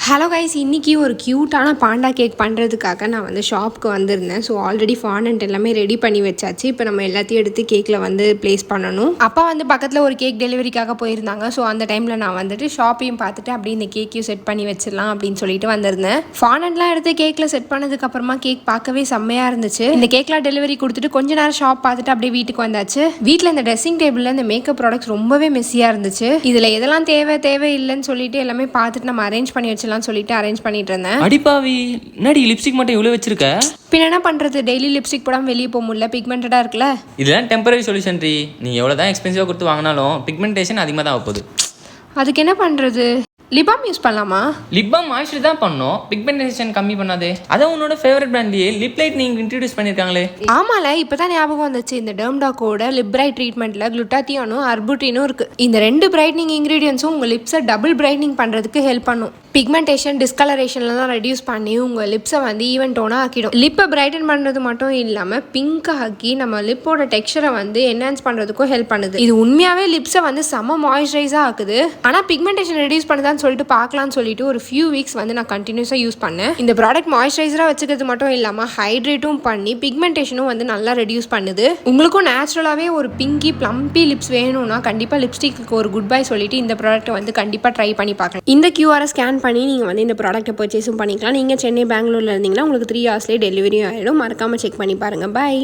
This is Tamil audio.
ஹலோ கைஸ், இன்றைக்கி ஒரு க்யூட்டான பாண்டா கேக் பண்ணுறதுக்காக நான் வந்து ஷாப்புக்கு வந்திருந்தேன். ஸோ ஆல்ரெடி ஃபாண்டன்ட் எல்லாமே ரெடி பண்ணி வச்சாச்சு. இப்போ நம்ம எல்லாத்தையும் எடுத்து கேக்கில் வந்து ப்ளேஸ் பண்ணணும். அப்பா வந்து பக்கத்தில் ஒரு கேக் டெலிவரிக்காக போயிருந்தாங்க. ஸோ அந்த டைமில் நான் வந்துட்டு ஷாப்பையும் பார்த்துட்டு அப்படியே இந்த கேக்கையும் செட் பண்ணி வச்சிடலாம் அப்படின்னு சொல்லிட்டு வந்திருந்தேன். ஃபாண்டன்ட்லாம் எடுத்து கேக்கில் செட் பண்ணதுக்கப்புறமா கேக் பார்க்கவே செம்மையாக இருந்துச்சு. இந்த கேக்லாம் டெலிவரி கொடுத்துட்டு கொஞ்ச நேரம் ஷாப் பார்த்துட்டு அப்படியே வீட்டுக்கு வந்தாச்சு. வீட்டில் இந்த ட்ரெஸ்ஸிங் டேபிளில் இந்த மேக்கப் ப்ராடக்ட்ஸ் ரொம்பவே மெஸ்ஸியாக இருந்துச்சு. இதில் எதெல்லாம் தேவை இல்லைன்னு சொல்லிட்டு எல்லாமே பார்த்துட்டு நம்ம அரேஞ்ச் பண்ணி வச்சிடலாம் சொல்லிட்டு அரேஞ்ச் பண்ணிட்டு இருந்தேன். அடிப்பாவி, என்னடி லிப்ஸ்டிக் மட்டும் இவ்வளவு வச்சிருக்க? பின்ன என்ன பண்றது, டெய்லி லிப்ஸ்டிக் போடாம வெளியே போக முடியல, பிக்மெண்டடா இருக்குல்ல. இதெல்லாம் டெம்பரரி சொல்யூஷன் டி. நீ எவ்வளவுதான் எக்ஸ்பென்சிவா கொடுத்து வாங்கினாலும் பிக்மெண்டேஷன் அதிகமாக தான் போகுது. அதுக்கு என்ன பண்றது? லிபாம் யூஸ் பண்ணலாமா? லிப்பாம் மாய்ஸ்சர் தான் பண்ணோம், பிக்மெண்டேஷன் கம்மி பண்ணாதே. அதான் உன்னோட ஃபேவரட் பிராண்ட்லயே லிப் லைட் நீங்க இன்ட்ரோடியூஸ் பண்ணிருக்காங்களே. ஆமால, இப்பதான் ஞாபகம் வந்துச்சு. இந்த டெர்ம்டாக்கோட லிப் பிரைட் ட்ரீட்மெண்ட்ல குளுட்டாத்தியானும் அர்புட்டினும் இருக்கு. இந்த ரெண்டு பிரைட்னிங் இன்கிரீடியன்ஸும் உங்க லிப்ஸை டபுள் பிரைட்னிங் பண்றதுக்கு ஹெல்ப் பண்ணும். பிக்மெண்டேஷன் டிஸ்கலரேஷன்லாம் ரெடியூஸ் பண்ணி உங்க லிப்ஸை வந்து ஈவன் டோனா ஆக்கிடும். லிப்பை பிரைட்டன் பண்றது மட்டும் இல்லாம பிங்க் ஆக்கி நம்ம லிப்போட டெக்ஸ்சரை வந்து என்ஹான்ஸ் பண்றதுக்கும் ஹெல்ப் பண்ணுது. இது உண்மையாவே லிப்ஸை வந்து செம்ம மாய்ஸ்சரைஸா ஆக்குது. ஆனா பிக்மெண்டேஷன் ரெடியூஸ் பண்ணதான் சொல்லிட்டு பார்க்கலாம்னு சொல்லிட்டு ஒரு ஃபியூ வீக்ஸ் வந்து நான் கண்டினியூஸாக யூஸ் பண்ணேன். இந்த ப்ராடக்ட் மாய்ஸ்சரைசராக வச்சுக்கிறது மட்டும் இல்லாமல் ஹைட்ரேட்டும் பண்ணி பிக்மெண்டேஷனும் வந்து நல்லா ரெடியூஸ் பண்ணுது. உங்களுக்கும் நேச்சுரலாகவே ஒரு பிங்கி ப்ளம்பி லிப்ஸ் வேணும்னா கண்டிப்பாக லிப்ஸ்டிக்கு ஒரு குட் பை சொல்லிட்டு இந்த ப்ராடக்ட்டை வந்து கண்டிப்பாக ட்ரை பண்ணி பார்க்கலாம். இந்த கியூஆரை ஸ்கேன் பண்ணி நீங்கள் வந்து இந்த ப்ராடக்ட்டை பர்ச்சேஸும் பண்ணிக்கலாம். நீங்கள் சென்னை பெங்களூரில் இருந்தீங்கன்னா உங்களுக்கு 3 hours டெலிவரியும் ஆகிடும். மறக்காமல் செக் பண்ணி பாருங்கள். பை.